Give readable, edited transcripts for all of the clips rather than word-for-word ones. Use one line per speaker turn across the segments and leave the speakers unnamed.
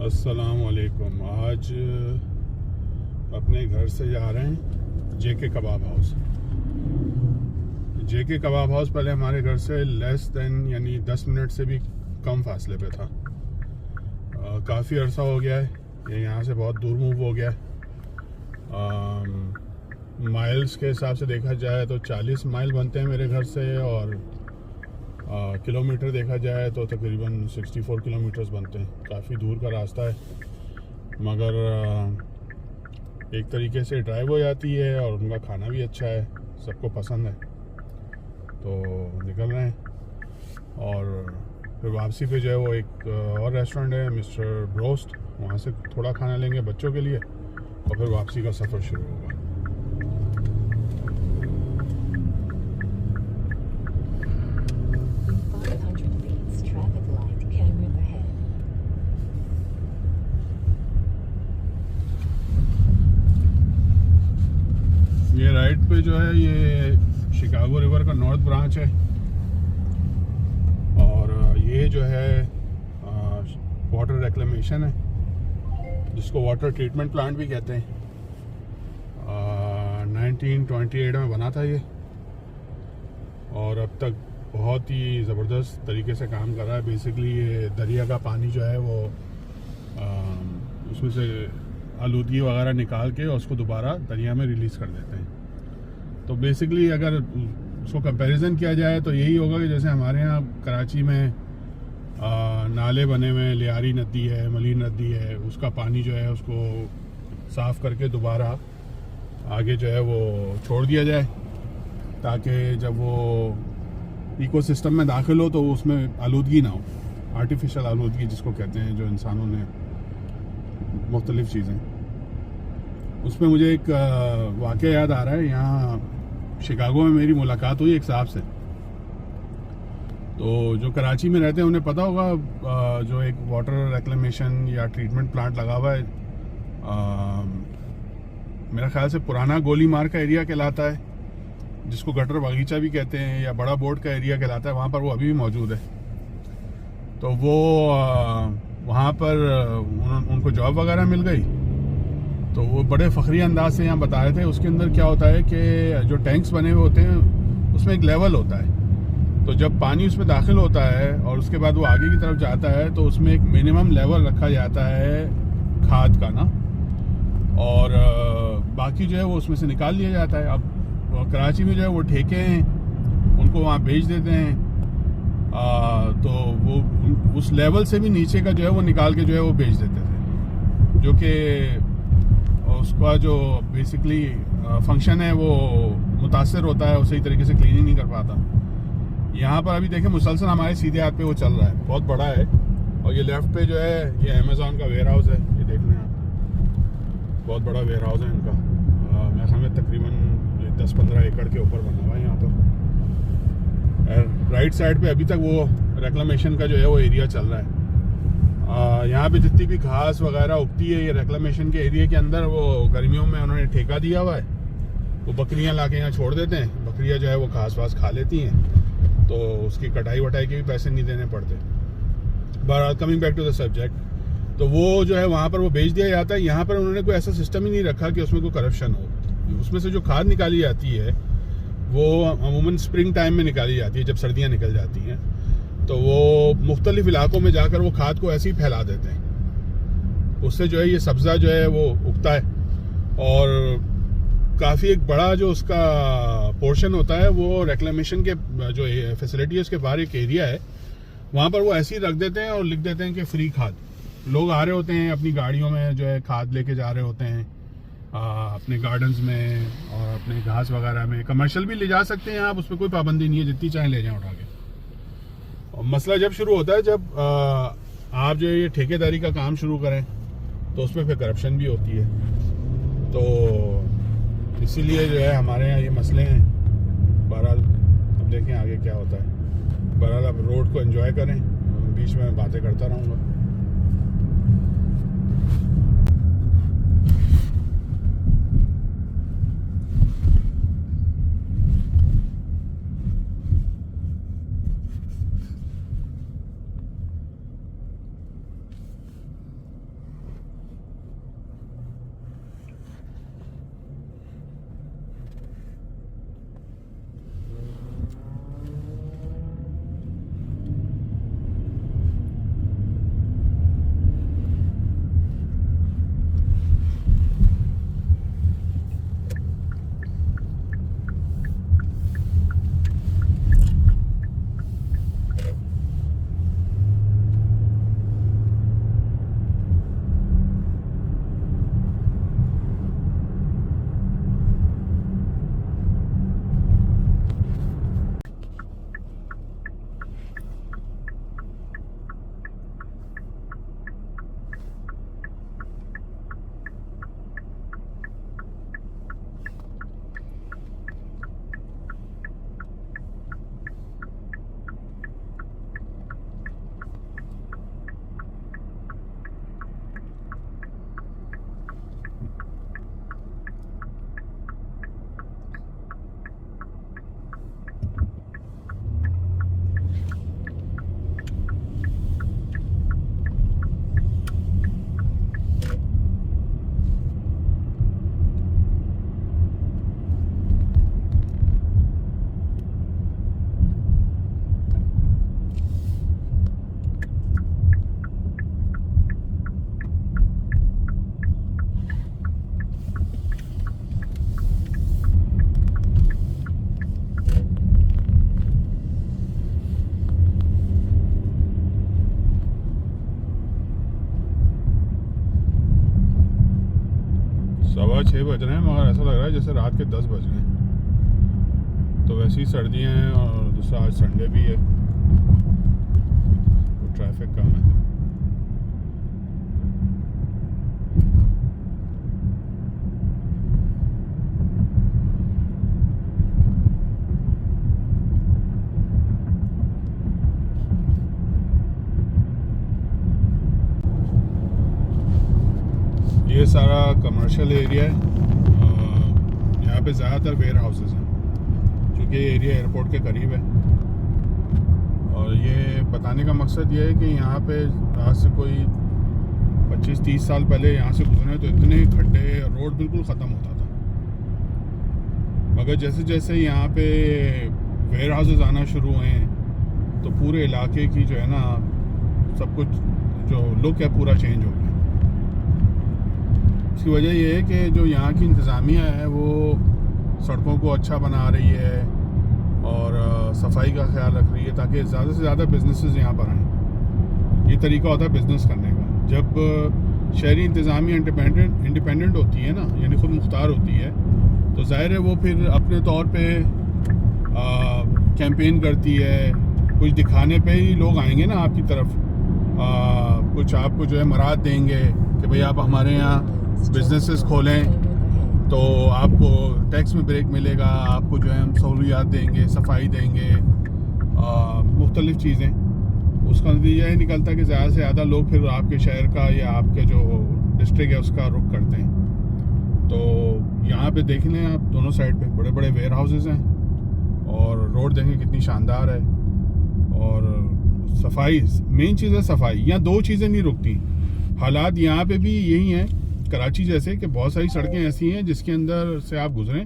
अस्सलाम वालेकुम। आज अपने घर से जा रहे हैं जेके कबाब हाउस। जेके कबाब हाउस पहले हमारे घर से लेस देन यानी 10 मिनट से भी कम फासले पे था। काफ़ी अरसा हो गया है, ये यहाँ से बहुत दूर मूव हो गया है। माइल्स के हिसाब से देखा जाए तो 40 माइल बनते हैं मेरे घर से, और किलोमीटर देखा जाए तो तकरीबन 64 किलोमीटर्स बनते हैं। काफ़ी दूर का रास्ता है, मगर एक तरीके से ड्राइव हो जाती है और उनका खाना भी अच्छा है, सबको पसंद है, तो निकल रहे हैं। और फिर वापसी पे जो है वो एक और रेस्टोरेंट है मिस्टर ब्रोस्ट, वहाँ से थोड़ा खाना लेंगे बच्चों के लिए और फिर वापसी का सफ़र शुरू होगा। ये राइट पे जो है ये शिकागो रिवर का नॉर्थ ब्रांच है, और ये जो है वाटर रिक्लेमेशन है, जिसको वाटर ट्रीटमेंट प्लांट भी कहते हैं। 1928 में बना था ये, और अब तक बहुत ही ज़बरदस्त तरीके से काम कर रहा है। बेसिकली ये दरिया का पानी जो है वो उसमें से आलूदगी वगैरह निकाल के और उसको दोबारा दरिया में रिलीज़ कर देते हैं। तो बेसिकली अगर उसको कंपैरिजन किया जाए तो यही होगा कि जैसे हमारे यहाँ कराची में नाले बने हुए हैं, लियारी नदी है, मली नदी है, उसका पानी जो है उसको साफ़ करके दोबारा आगे जो है वो छोड़ दिया जाए, ताकि जब वो इकोसिस्टम में दाखिल हो तो उसमें आलूदगी ना हो, आर्टिफिशियल आलूदगी जिसको कहते हैं, जो इंसानों ने मुख्तलिफ़ चीज़ें। उसमें मुझे एक वाक़या याद आ रहा है। यहाँ शिकागो में मेरी मुलाकात हुई एक साहब से, तो जो कराची में रहते हैं उन्हें पता होगा, जो एक वाटर रिक्लेमेशन या ट्रीटमेंट प्लांट लगा हुआ है, मेरा ख्याल से पुराना गोली मार का एरिया कहलाता है, जिसको गटर बागीचा भी कहते हैं, या बड़ा बोर्ड का एरिया कहलाता है। वहाँ पर वो अभी भी मौजूद है। तो वो वहाँ पर उनको जॉब वगैरह मिल गई, तो वो बड़े फ़खरी अंदाज से यहाँ बता रहे थे। उसके अंदर क्या होता है कि जो टैंक्स बने हुए होते हैं उसमें एक लेवल होता है, तो जब पानी उसमें दाखिल होता है और उसके बाद वो आगे की तरफ जाता है तो उसमें एक मिनिमम लेवल रखा जाता है खाद का ना, और बाकी जो है वो उसमें से निकाल लिया जाता है। अब कराची में जो है वो ठेके हैं, उनको वहाँ बेच देते हैं, तो वो उस लेवल से भी नीचे का जो है वो निकाल के जो है वो बेच देते थे, जो कि उसका जो बेसिकली फंक्शन है वो मुतासर होता है, वो सही तरीके से क्लीनिंग नहीं कर पाता। यहाँ पर अभी देखें मुसलसल हमारे सीधे हाथ पे वो चल रहा है, बहुत बड़ा है। और ये लेफ्ट पे जो है ये अमेज़ॉन का वेयर हाउस है, ये देख लें आप, बहुत बड़ा वेयर हाउस है इनका। मेरे ख्याल में तकरीबन 10-15 एकड़ के ऊपर बना हुआ है यहाँ पर। राइट साइड पे अभी तक वो रिक्लेमेशन का जो है वो एरिया चल रहा है। यहाँ पे जितनी भी घास वगैरह उगती है ये रिक्लेमेशन के एरिया के अंदर, वो गर्मियों में उन्होंने ठेका दिया हुआ है। वो बकरियाँ ला के यहाँ छोड़ देते हैं, बकरियाँ जो है वो घास वास खा लेती हैं, तो उसकी कटाई वटाई के भी पैसे नहीं देने पड़ते। But coming back to the subject, तो वो जो है वहाँ पर वो बेच दिया जाता है। यहाँ पर उन्होंने कोई ऐसा सिस्टम ही नहीं रखा कि उसमें कोई करप्शन हो। उसमें से जो खाद निकाली जाती है वो अमूमन स्प्रिंग टाइम में निकाली जाती है, जब सर्दियाँ निकल जाती हैं, तो वो मुख्तलिफ इलाकों में जाकर वो खाद को ऐसे ही फैला देते हैं। उससे जो है ये सब्ज़ा जो है वो उगता है, और काफ़ी एक बड़ा जो उसका पोर्शन होता है वो रिक्लेमेशन के जो फैसिलिटी है उसके बाहर एक एरिया है, वहाँ पर वो ऐसे ही रख देते हैं और लिख देते हैं कि फ्री खाद। लोग आ रहे होते हैं अपनी गाड़ियों में जो है खाद लेके जा रहे होते हैं अपने गार्डन्स में और अपने घास वगैरह में। कमर्शियल भी ले जा सकते हैं आप, उसमें कोई पाबंदी नहीं है, जितनी चाहे ले जाएं उठा के। और मसला जब शुरू होता है जब आप जो है ये ठेकेदारी का काम शुरू करें, तो उसमें फिर करप्शन भी होती है। तो इसीलिए जो है हमारे यहाँ ये मसले हैं। बहरहाल अब देखें आगे क्या होता है। बहरहाल अब रोड को एंजॉय करें, बीच में बातें करता रहूँगा। 6:15 बज रहे हैं, मगर ऐसा लग रहा है जैसे रात के 10 बज गए। तो वैसे ही सर्दियाँ हैं और दूसरा आज संडे भी है तो ट्रैफिक कम है। ये सारा कमर्शियल एरिया है। यहाँ पे ज़्यादातर वेयर हाउसेस हैं क्योंकि ये एरिया एयरपोर्ट के करीब है। और ये बताने का मकसद ये है कि यहाँ पे आज से कोई 25-30 साल पहले यहाँ से गुजरे तो इतने खड्डे, रोड बिल्कुल ख़त्म होता था। मगर जैसे जैसे यहाँ पे वेयर हाउसेस आना शुरू हुए हैं तो पूरे इलाके की जो है ना सब कुछ जो लुक है पूरा चेंज हो गया। इसकी वजह ये है कि जो यहाँ की इंतज़ामिया है वो सड़कों को अच्छा बना रही है और सफाई का ख्याल रख रही है ताकि ज़्यादा से ज़्यादा बिजनेसेस यहाँ पर आएँ। ये तरीका होता है बिज़नेस करने का। जब शहरी इंतज़ामिया इंडिपेंडेंट होती है ना, यानी खुद मुख्तार होती है, तो ज़ाहिर है वो फिर अपने तौर पे कैंपेन करती है। कुछ दिखाने पे ही लोग आएंगे ना आपकी तरफ, कुछ आपको जो है मराद देंगे कि भाई आप हमारे यहाँ बिजनेसेस खोलें तो आपको टैक्स में ब्रेक मिलेगा, आपको जो है हम सहूलियात देंगे, सफाई देंगे, मुख्तलिफ़ चीज़ें। उसका नतीजा ये निकलता है कि ज़्यादा से ज़्यादा लोग फिर आपके शहर का या आपके जो डिस्ट्रिक्ट है उसका रुख करते हैं। तो यहाँ पे देख लें आप, दोनों साइड पे बड़े बड़े वेयर हाउसेस हैं और रोड देखें कितनी शानदार है। और सफाई, मेन चीज़ है सफाई। यहाँ दो चीज़ें नहीं रुकती। हालात यहाँ पे भी यही हैं कराची जैसे कि बहुत सारी सड़कें ऐसी हैं जिसके अंदर से आप गुजरें।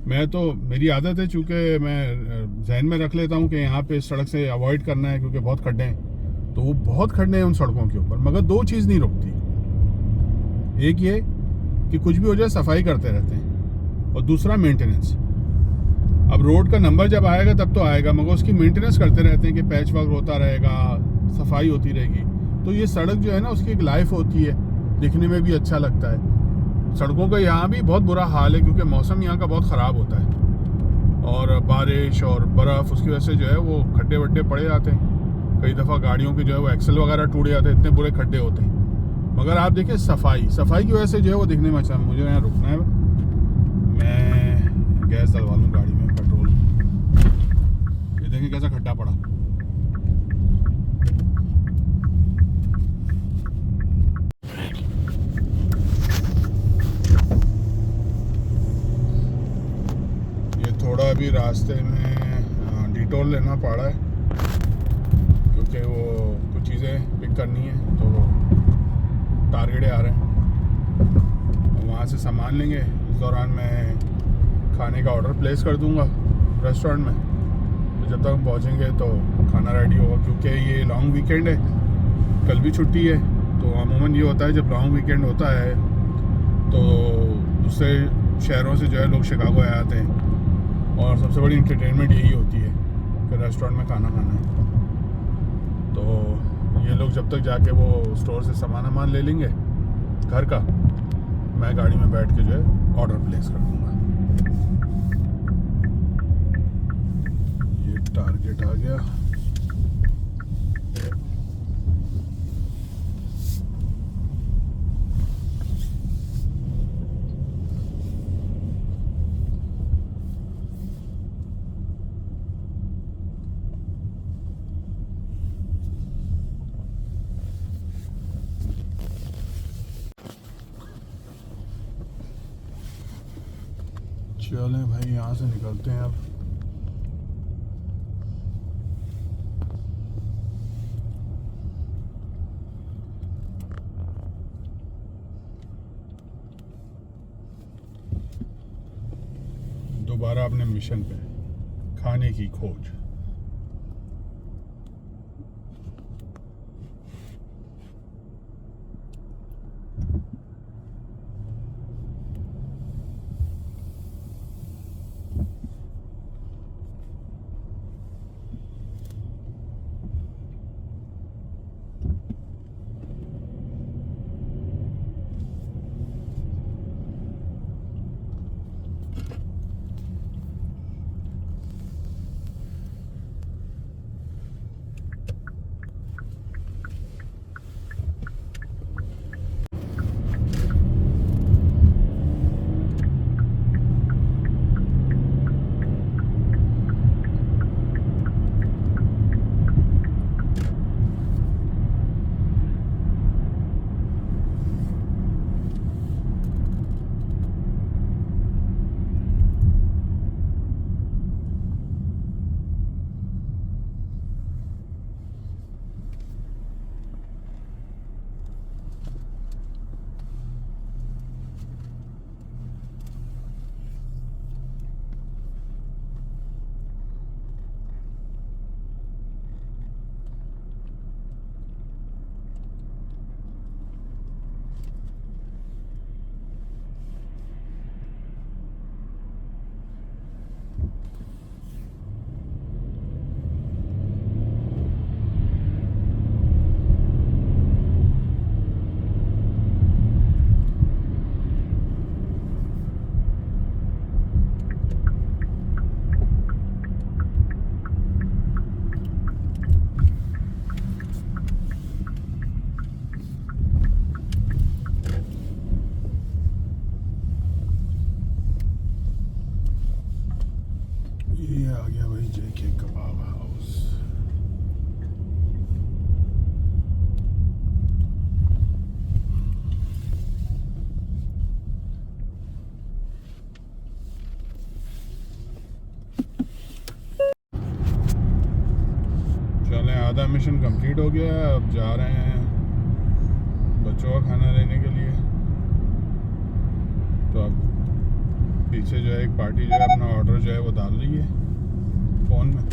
मेरी आदत है, चूँकि मैं जहन में रख लेता हूँ कि यहाँ पे सड़क से अवॉइड करना है क्योंकि बहुत खड्डे हैं, तो वो बहुत खड्डे हैं उन सड़कों के ऊपर। मगर दो चीज़ नहीं रुकती। एक ये कि कुछ भी हो जाए सफाई करते रहते हैं, और दूसरा मेंटेनेंस। अब रोड का नंबर जब आएगा तब तो आएगा, मगर उसकी मेंटेनेंस करते रहते हैं कि पैच वर्क होता रहेगा, सफाई होती रहेगी। तो ये सड़क जो है ना उसकी एक लाइफ होती है, दिखने में भी अच्छा लगता है। सड़कों का यहाँ भी बहुत बुरा हाल है क्योंकि मौसम यहाँ का बहुत ख़राब होता है और बारिश और बर्फ़, उसकी वजह से जो है वो खड्डे वड्डे पड़े जाते हैं। कई दफ़ा गाड़ियों के जो है वो एक्सल वगैरह टूट जाते हैं, इतने बुरे खड्डे होते हैं। मगर आप देखिए सफाई की वजह से जो है वो दिखने में अच्छा। मुझे यहाँ रुकना है, मैं गैस डलवा लूँ गाड़ी में, पेट्रोल। ये देखिए कैसा खड्डा पड़ा। थोड़ा अभी रास्ते में डिटोर लेना पड़ा है क्योंकि वो कुछ चीज़ें पिक करनी है, तो टारगेट आ रहे हैं, वहाँ से सामान लेंगे। इस दौरान मैं खाने का ऑर्डर प्लेस कर दूँगा रेस्टोरेंट में, तो जब तक हम पहुँचेंगे तो खाना रेडी होगा। क्योंकि ये लॉन्ग वीकेंड है, कल भी छुट्टी है। तो अमूमन ये होता है जब लॉन्ग वीकेंड होता है तो दूसरे शहरों से जो है लोग शिकागो आ जाते हैं और सबसे बड़ी इंटरटेनमेंट यही होती है कि रेस्टोरेंट में खाना खाना है। तो ये लोग जब तक जाके वो स्टोर से सामान ले लेंगे घर का, मैं गाड़ी में बैठ के जो है ऑर्डर प्लेस कर दूँगा। ये टारगेट आ गया। चलें भाई, यहाँ से निकलते हैं अब। दोबारा अपने मिशन पे, खाने की खोज। चलें, आधा मिशन कंप्लीट हो गया है। अब जा रहे हैं बच्चों का खाना लेने के लिए। तो अब पीछे जो है एक पार्टी जो है अपना ऑर्डर जो है वो डाल रही है फ़ोन में।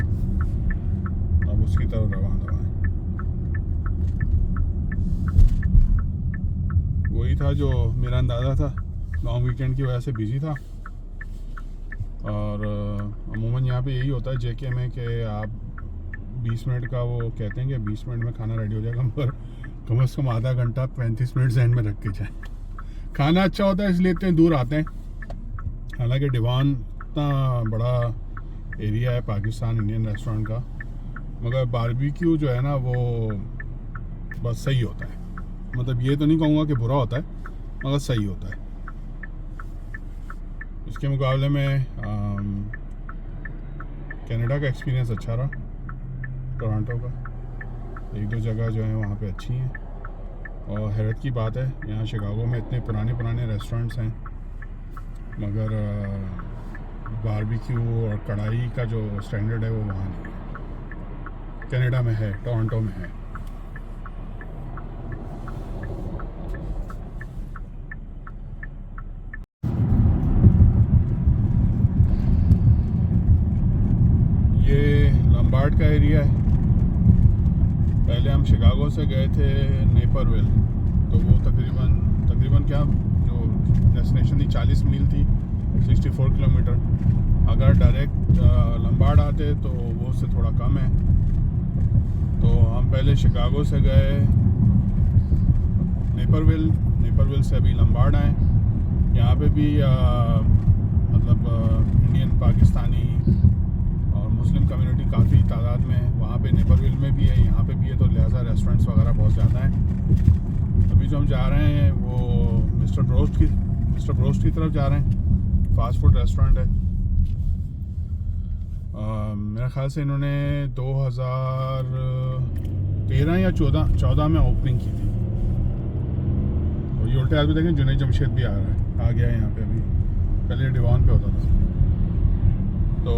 अब उसकी तरफ रवाना है। वही था जो मेरा अंदाज़ा था। लॉन्ग वीकेंड की वजह से बिजी था। और अमूमन यहाँ पे यही होता है जेके में कि आप 20 मिनट का वो कहते हैं कि 20 मिनट में खाना रेडी हो जाएगा, मगर कम से कम आधा घंटा 35 मिनट एंड में रख के जाए। खाना अच्छा होता है इसलिए इतने दूर आते हैं। हालांकि डिवान इतना बड़ा एरिया है पाकिस्तान इंडियन रेस्टोरेंट का, मगर बारबेक्यू जो है ना वो बस सही होता है। मतलब ये तो नहीं कहूँगा कि बुरा होता है, मगर सही होता है। इसके मुकाबले में कनाडा का एक्सपीरियंस अच्छा रहा। टोरंटो का एक दो जगह जो है वहाँ पे अच्छी हैं। और हैरत की बात है, यहाँ शिकागो में इतने पुराने रेस्टोरेंट्स हैं, मगर बारबेक्यू और कढ़ाई का जो स्टैंडर्ड है वो वहाँ नहीं है। कनाडा में है, टोरंटो में है। ये लंबार्ड का एरिया है। पहले हम शिकागो से गए थे नेपरविल, तो वो तकरीबन क्या जो डेस्टिनेशन थी 40 मील थी, 64 किलोमीटर। अगर डायरेक्ट लंबार्ड आते तो वो उससे थोड़ा कम है। तो हम पहले शिकागो से गए नेपरविल से अभी लंबार्ड आए। यहाँ पे भी मतलब इंडियन, पाकिस्तानी और मुस्लिम कम्युनिटी काफ़ी तादाद में है। वहाँ पे नेपरविल में भी है, यहाँ पे भी है, तो लिहाजा रेस्टोरेंट्स वगैरह बहुत ज़्यादा हैं। अभी जो हम जा रहे हैं वो मिस्टर ब्रोस्ट की तरफ जा रहे हैं। फास्ट फूड रेस्टोरेंट है। मेरे ख्याल से इन्होंने 2013 या 14 में ओपनिंग की थी। और ये उल्टे हाथ भी देखें, जुनैद जमशेद भी आ गया है यहाँ पे। अभी पहले डिवान पे होता था। तो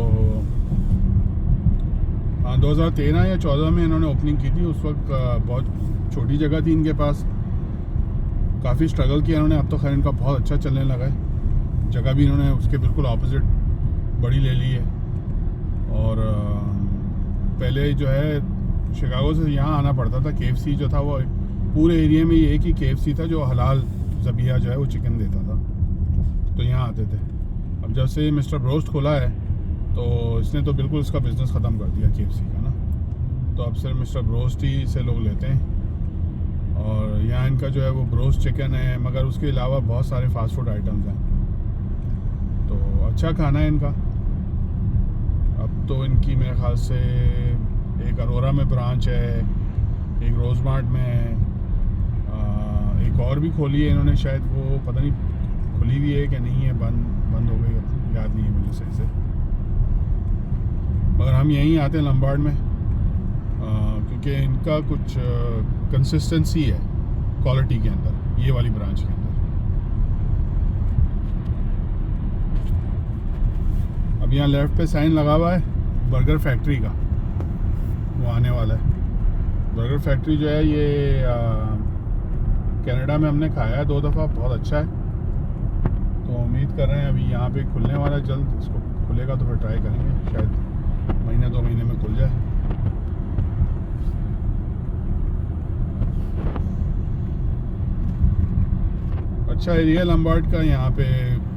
हाँ, 2013 या 14 में इन्होंने ओपनिंग की थी। उस वक्त बहुत छोटी जगह थी इनके पास, काफ़ी स्ट्रगल किया इन्होंने। अब तो खैर इनका बहुत अच्छा चलने लगा है। जगह भी इन्होंने उसके बिल्कुल ऑपोजिट बड़ी ले ली है। और पहले जो है शिकागो से यहाँ आना पड़ता था। KFC जो था वो पूरे एरिया में ये एक ही KFC था जो हलाल ज़बिया जो है वो चिकन देता था, तो यहाँ आते थे। अब जब से मिस्टर ब्रोस्ट खोला है तो इसने तो बिल्कुल इसका बिज़नेस ख़त्म कर दिया KFC का ना। तो अब सिर्फ मिस्टर ब्रोस्ट ही से लोग लेते हैं। और यहाँ इनका जो है वो ब्रोस्ट चिकन है, मगर उसके अलावा बहुत सारे फास्ट फूड आइटम्स हैं। तो अच्छा खाना है इनका। अब तो इनकी मेरे ख्याल से एक अरोरा में ब्रांच है, एक रोज़मार्ट में है, एक और भी खोली है इन्होंने शायद, वो पता नहीं खुली भी है कि नहीं है, बंद हो गई, याद नहीं है मुझे सही से। मगर हम यहीं आते हैं लंबार्ड में, क्योंकि इनका कुछ कंसिस्टेंसी है क्वालिटी के अंदर, ये वाली ब्रांच के अंदर। अब यहाँ लेफ्ट पे साइन लगा हुआ है बर्गर फैक्ट्री का, वो आने वाला है। बर्गर फैक्ट्री जो है ये कनाडा में हमने खाया है 2 दफ़ा, बहुत अच्छा है। तो उम्मीद कर रहे हैं अभी यहाँ पे खुलने वाला है जल्द। इसको खुलेगा तो फिर ट्राई करेंगे, शायद महीने 2 महीने में खुल जाए। अच्छा एरिया लंबार्ड का। यहाँ पे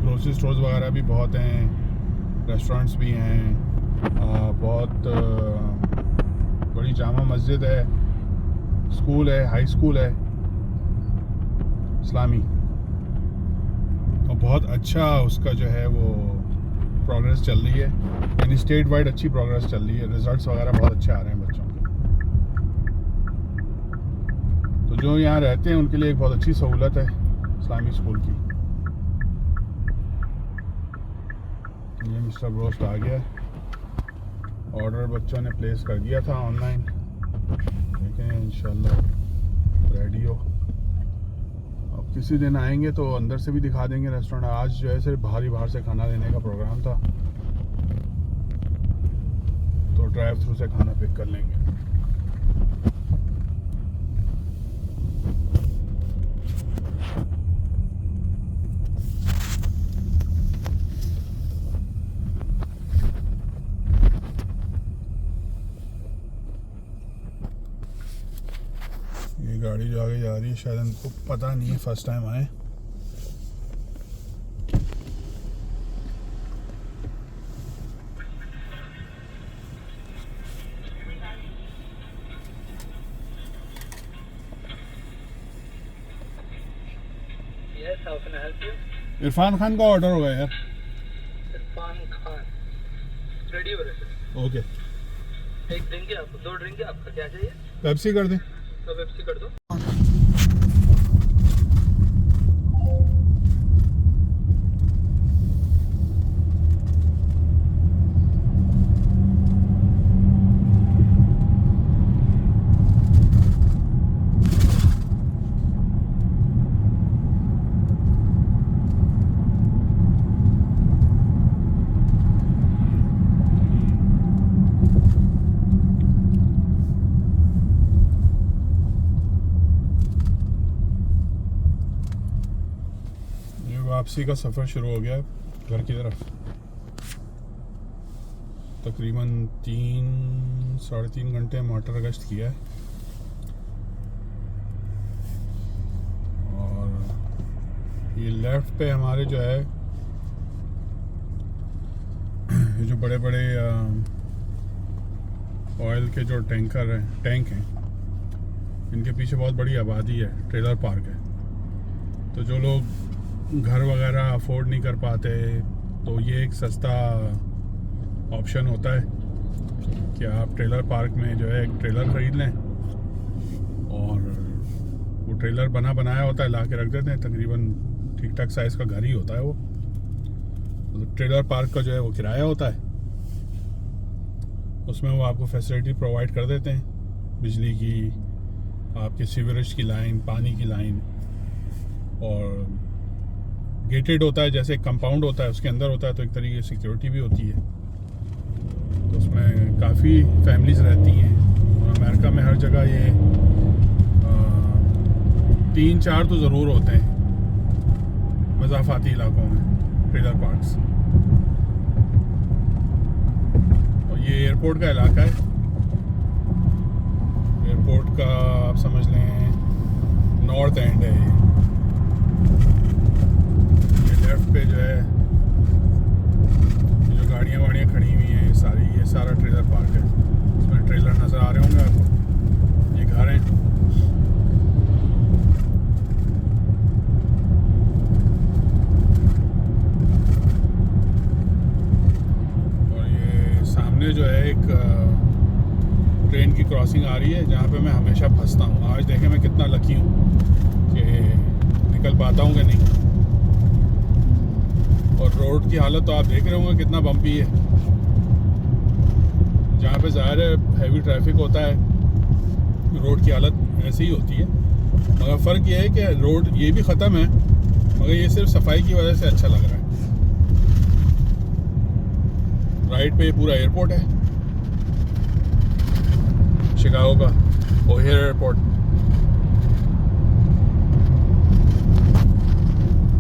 ग्रोसरी स्टोर्स वगैरह भी बहुत हैं, रेस्टोरेंट्स भी हैं, बहुत बड़ी जामा मस्जिद है, स्कूल है, हाई स्कूल है इस्लामी। और बहुत अच्छा उसका जो है वो प्रोग्रेस चल रही है, यानी स्टेट वाइड अच्छी प्रोग्रेस चल रही है। रिजल्ट्स वगैरह बहुत अच्छे आ रहे हैं बच्चों के। तो जो यहाँ रहते हैं उनके लिए एक बहुत अच्छी सहूलत है इस्लामी स्कूल की। ये मिस्टर ब्रोस्ट आ गया है। ऑर्डर बच्चों ने प्लेस कर दिया था ऑनलाइन, देखें इंशाल्लाह रेडी हो। अब किसी दिन आएंगे तो अंदर से भी दिखा देंगे रेस्टोरेंट। आज जो है सिर्फ बाहर से खाना लेने का प्रोग्राम था, तो ड्राइव थ्रू से खाना पिक कर लेंगे। गाड़ी जो आगे जा रही है शायद इनको पता नहीं है, फर्स्ट टाइम आए।
Yes, how can I help you?
Irfan Khan का ऑर्डर होगा यार।
इरफान खान रेडी हो रहे सर।
ओके,
एक ड्रिंक है आपको, 2 ड्रिंक है आपका, क्या चाहिए?
पेप्सी कर दें।
तो पेप्सी कर दो।
वापसी का सफ़र शुरू हो गया है घर की तरफ। तकरीबन 3-3.5 घंटे मोटर गश्त किया है और ये लेफ्ट पे हमारे जो है ये जो बड़े बड़े ऑयल के जो टैंक हैं, इनके पीछे बहुत बड़ी आबादी है, ट्रेलर पार्क है। तो जो लोग घर वगैरह अफोर्ड नहीं कर पाते तो ये एक सस्ता ऑप्शन होता है कि आप ट्रेलर पार्क में जो है एक ट्रेलर ख़रीद लें और वो ट्रेलर बनाया होता है, ला के रख देते हैं। तकरीबन ठीक ठाक साइज़ का घर ही होता है वो। तो ट्रेलर पार्क का जो है वो किराया होता है, उसमें वो आपको फैसिलिटी प्रोवाइड कर देते हैं, बिजली की, आपके सीवरेज की लाइन, पानी की लाइन, और गेटेड होता है, जैसे एक कंपाउंड होता है उसके अंदर होता है, तो एक तरीके से सिक्योरिटी भी होती है। तो उसमें काफ़ी फैमिलीज़ रहती हैं और अमेरिका में हर जगह ये 3-4 तो ज़रूर होते हैं मज़ाफ़ाती इलाकों में ट्रेलर पार्क्स। और ये एयरपोर्ट का इलाका है। एयरपोर्ट का आप समझ लें नॉर्थ एंड है ये। लेफ्ट पे जो है जो गाड़ियाँ खड़ी हुई हैं ये सारा ट्रेलर पार्क है। इसमें ट्रेलर नज़र आ रहे होंगे आपको, ये घर हैं। और ये सामने जो है एक ट्रेन की क्रॉसिंग आ रही है जहाँ पे मैं हमेशा फंसता हूँ। आज देखें मैं कितना लकी हूँ कि निकल पाता हूँ कि नहीं। और रोड की हालत तो आप देख रहे होंगे कितना बम्पी है। जहाँ पे ज़ाहिर है हैवी ट्रैफिक होता है, रोड की हालत ऐसी ही होती है। मगर फ़र्क ये है कि रोड ये भी ख़त्म है, मगर ये सिर्फ सफाई की वजह से अच्छा लग रहा है। राइट पे पूरा एयरपोर्ट है, शिकागो का ओहेर एयरपोर्ट।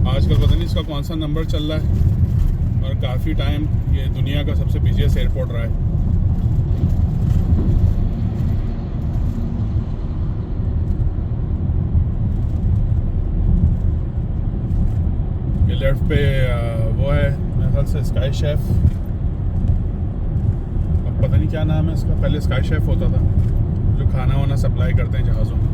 आजकल पता नहीं इसका कौन सा नंबर चल रहा है, और काफ़ी टाइम ये दुनिया का सबसे बिजिएस्ट एयरपोर्ट रहा है। ये लेफ्ट पे वो है मेरे ख्याल से स्काई शेफ, अब पता नहीं क्या नाम है इसका। पहले स्काई शेफ होता था जो खाना वाना सप्लाई करते हैं जहाज़ों में।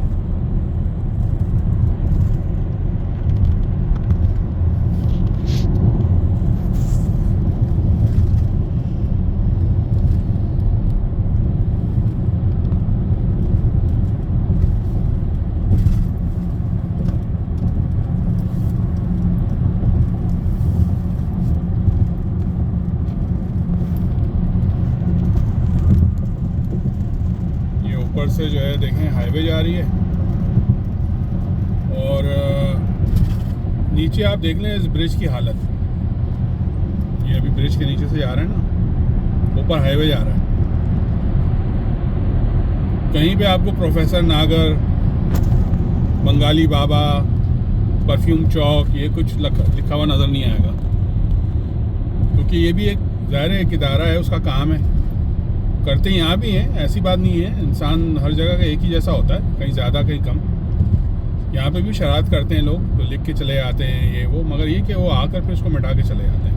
ऊपर से जो है देखें हाईवे जा रही है, और नीचे आप देख लें इस ब्रिज की हालत। ये अभी ब्रिज के नीचे से जा रहे हैं ना, ऊपर हाईवे जा रहा है। कहीं पे आपको प्रोफेसर नागर, बंगाली बाबा, परफ्यूम चौक ये कुछ लिखा हुआ नज़र नहीं आएगा, क्योंकि ये भी एक ज़ाहिर एक इदारा है, उसका काम है। करते यहाँ भी हैं, ऐसी बात नहीं है। इंसान हर जगह का एक ही जैसा होता है, कहीं ज़्यादा कहीं कम। यहाँ पे भी शरारत करते हैं लोग, तो लिख के चले जाते हैं ये वो, मगर ये कि वो आकर फिर उसको मिटा के चले जाते हैं।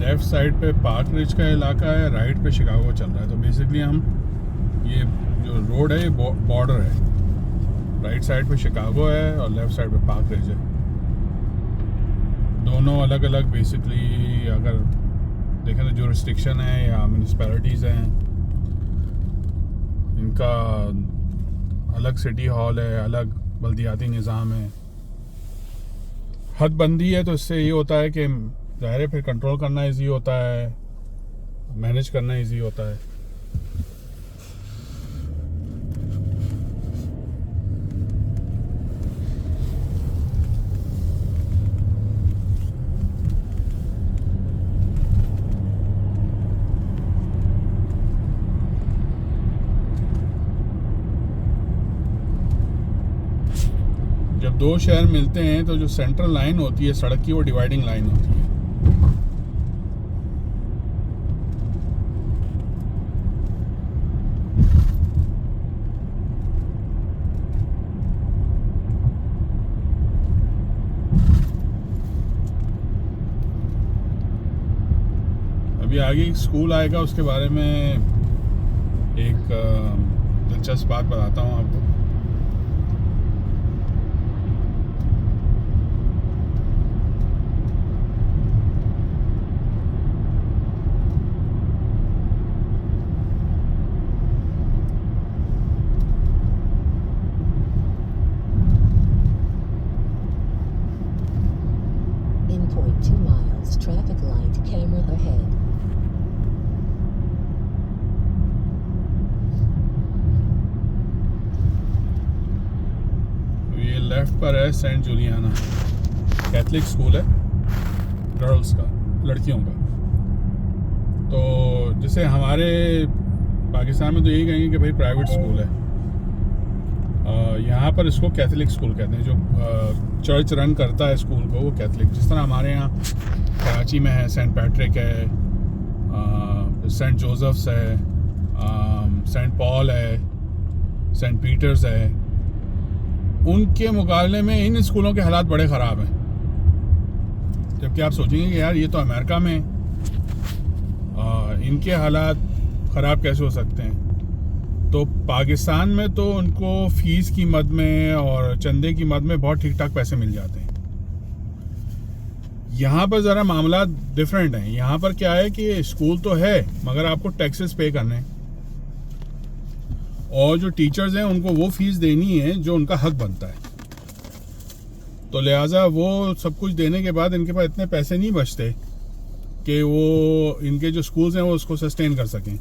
लेफ्ट साइड पे पार्क रिज का इलाका है, राइट पे शिकागो चल रहा है। तो बेसिकली हम ये जो रोड है ये बॉर्डर है, राइट साइड पे शिकागो है और लेफ्ट साइड पे पार्क रिज है। दोनों अलग अलग बेसिकली अगर देखें तो जुरिस्डिक्शन है या म्यूनिसिपैलिटीज़ हैं, इनका अलग सिटी हॉल है, अलग बल्दियाती निज़ाम है, हदबंदी है। तो इससे ये होता है कि ज़ाहिर है फिर कंट्रोल करना इजी होता है, मैनेज करना इजी होता है। जब दो शहर मिलते हैं तो जो सेंट्रल लाइन होती है सड़क की, वो डिवाइडिंग लाइन होती है। अभी आगे एक स्कूल आएगा, उसके बारे में एक दिलचस्प बात बताता हूँ आपको।
In 0.2 miles, traffic light, camera ahead.
ये लेफ्ट पर है सेंट जूलियाना, कैथलिक स्कूल है गर्ल्स का, लड़कियों का। तो जैसे हमारे पाकिस्तान में तो यही कहेंगे कि भाई प्राइवेट स्कूल है, यहाँ पर इसको कैथलिक स्कूल कहते हैं। जो चर्च रन करता है स्कूल को वो कैथलिक, जिस तरह हमारे यहाँ कराची में है सेंट पैट्रिक है, सेंट जोसेफ्स है, सेंट पॉल है, सेंट पीटर्स है। उनके मुकाबले में इन स्कूलों के हालात बड़े ख़राब हैं। जबकि आप सोचेंगे कि यार ये तो अमेरिका में, इनके हालात ख़राब कैसे हो सकते हैं। तो पाकिस्तान में तो उनको फ़ीस की मद में और चंदे की मद में बहुत ठीक ठाक पैसे मिल जाते हैं। यहाँ पर ज़रा मामला डिफरेंट है। यहाँ पर क्या है कि स्कूल तो है मगर आपको टैक्सेस पे करने हैं, और जो टीचर्स हैं उनको वो फीस देनी है जो उनका हक बनता है। तो लिहाजा वो सब कुछ देने के बाद इनके पास इतने पैसे नहीं बचते कि वो इनके जो स्कूल्स हैं वो उसको सस्टेन कर सकें।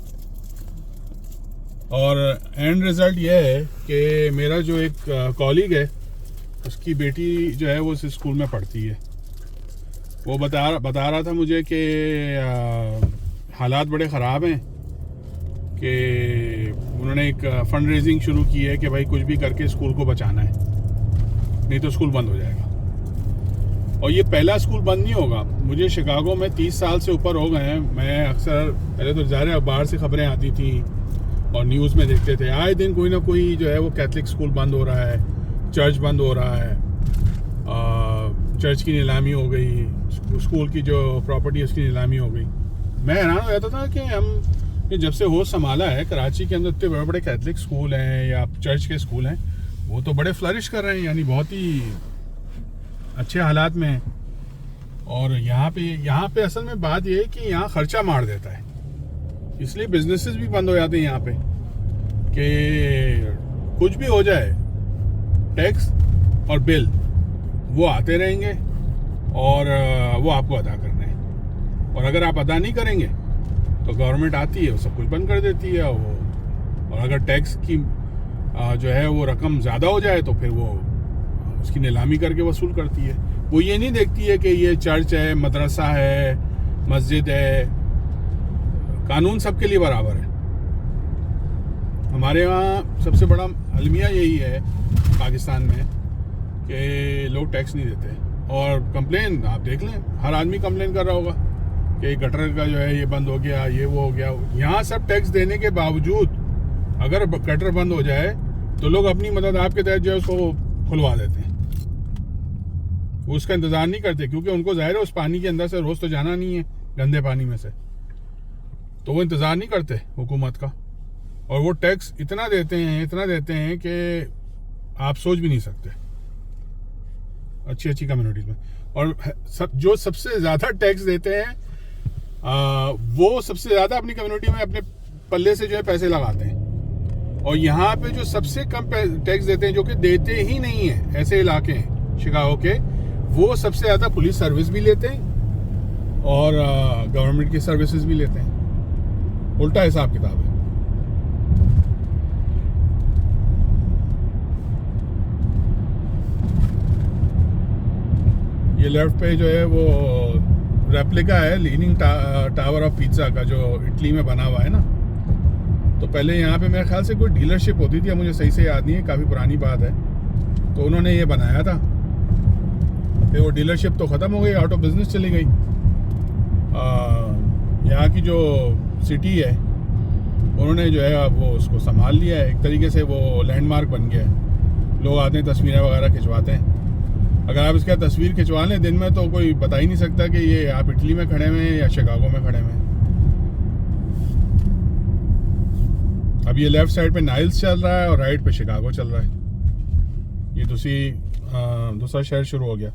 और एंड रिज़ल्ट ये है कि मेरा जो एक कॉलीग है उसकी बेटी जो है वो इस स्कूल में पढ़ती है। वो बता रहा था मुझे कि हालात बड़े ख़राब हैं, कि उन्होंने एक फ़ंड रेजिंग शुरू की है कि भाई कुछ भी करके स्कूल को बचाना है, नहीं तो स्कूल बंद हो जाएगा। और ये पहला स्कूल बंद नहीं होगा। मुझे शिकागो में 30 साल से ऊपर हो गए हैं। मैं अक्सर पहले तो ज़ाहिर है बाहर से ख़बरें आती थी और न्यूज़ में देखते थे, आए दिन कोई ना कोई जो है वो कैथलिक स्कूल बंद हो रहा है, चर्च बंद हो रहा है, चर्च की नीलामी हो गई, स्कूल की जो प्रॉपर्टी है उसकी नीलामी हो गई। मैं हैरान हो जाता था कि हम जब से होश संभाला है कराची के अंदर इतने बड़े बड़े कैथलिक स्कूल हैं या चर्च के स्कूल हैं, वो तो बड़े फ्लरिश कर रहे हैं, यानी बहुत ही अच्छे हालात में हैं। और यहाँ पे असल में बात ये है कि यहाँ ख़र्चा मार देता है, इसलिए बिजनेसेस भी बंद हो जाते हैं यहाँ पे कि कुछ भी हो जाए टैक्स और बिल वो आते रहेंगे और वो आपको अदा करना है। और अगर आप अदा नहीं करेंगे तो गवर्नमेंट आती है वो सब कुछ बंद कर देती है। और अगर टैक्स की जो है वो रकम ज़्यादा हो जाए तो फिर वो उसकी नीलामी करके वसूल करती है। वो ये नहीं देखती है कि ये चर्च है, मदरसा है, मस्जिद है, कानून सबके लिए बराबर है। हमारे यहाँ सबसे बड़ा अलमिया यही है पाकिस्तान में कि लोग टैक्स नहीं देते। और कंप्लेन आप देख लें, हर आदमी कंप्लेन कर रहा होगा कि गटर का जो है ये बंद हो गया, ये वो हो गया। यहाँ सब टैक्स देने के बावजूद अगर गटर बंद हो जाए तो लोग अपनी मदद आपके तहत जो है उसको खुलवा देते हैं। वो उसका इंतज़ार नहीं करते, क्योंकि उनको ज़ाहिर है उस पानी के अंदर से रोज़ तो जाना नहीं है, गंदे पानी में से, तो वो इंतज़ार नहीं करते हुकूमत का। और वो टैक्स इतना देते हैं कि आप सोच भी नहीं सकते अच्छी कम्युनिटीज़ में। और जो सबसे ज़्यादा टैक्स देते हैं वो सबसे ज़्यादा अपनी कम्युनिटी में अपने पल्ले से जो है पैसे लगाते हैं। और यहाँ पे जो सबसे कम टैक्स देते हैं, जो कि देते ही नहीं है, ऐसे इलाके हैं शिकागो के, वो सबसे ज़्यादा पुलिस सर्विस भी लेते हैं और गवर्नमेंट की सर्विसेज भी लेते हैं। उल्टा हिसाब किताब है। ये लेफ्ट पे जो है वो रेप्लिका है लीनिंग टावर ऑफ पिज्ज़ा का, जो इटली में बना हुआ है ना। तो पहले यहाँ पे मेरे ख्याल से कोई डीलरशिप होती थी, मुझे सही से याद नहीं है, काफ़ी पुरानी बात है। तो उन्होंने ये बनाया था, फिर वो डीलरशिप तो ख़त्म हो गई, आउट ऑफ बिजनेस चली गई। यहाँ की जो सिटी है उन्होंने जो है अब वो उसको संभाल लिया है। एक तरीके से वो लैंडमार्क बन गया है। लोग आते हैं, तस्वीरें वगैरह खिंचवाते हैं। अगर आप इसका तस्वीर खिंचवा लें दिन में तो कोई बता ही नहीं सकता कि ये आप इटली में खड़े हुए हैं या शिकागो में खड़े हुए हैं। अब ये लेफ्ट साइड पे नाइल्स चल रहा है और राइट पे शिकागो चल रहा है। ये दूसरा शहर शुरू हो गया।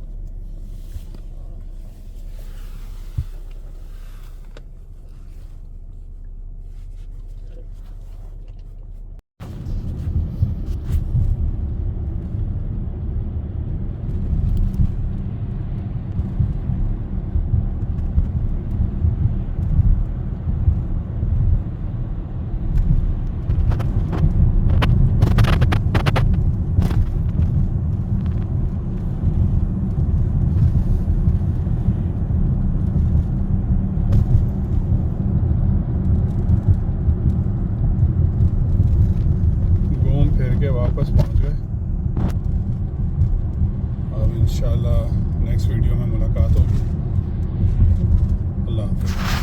वापस पहुंच गए। अब इंशाल्लाह नेक्स्ट वीडियो में मुलाकात होगी। अल्लाह हाफ़िज़।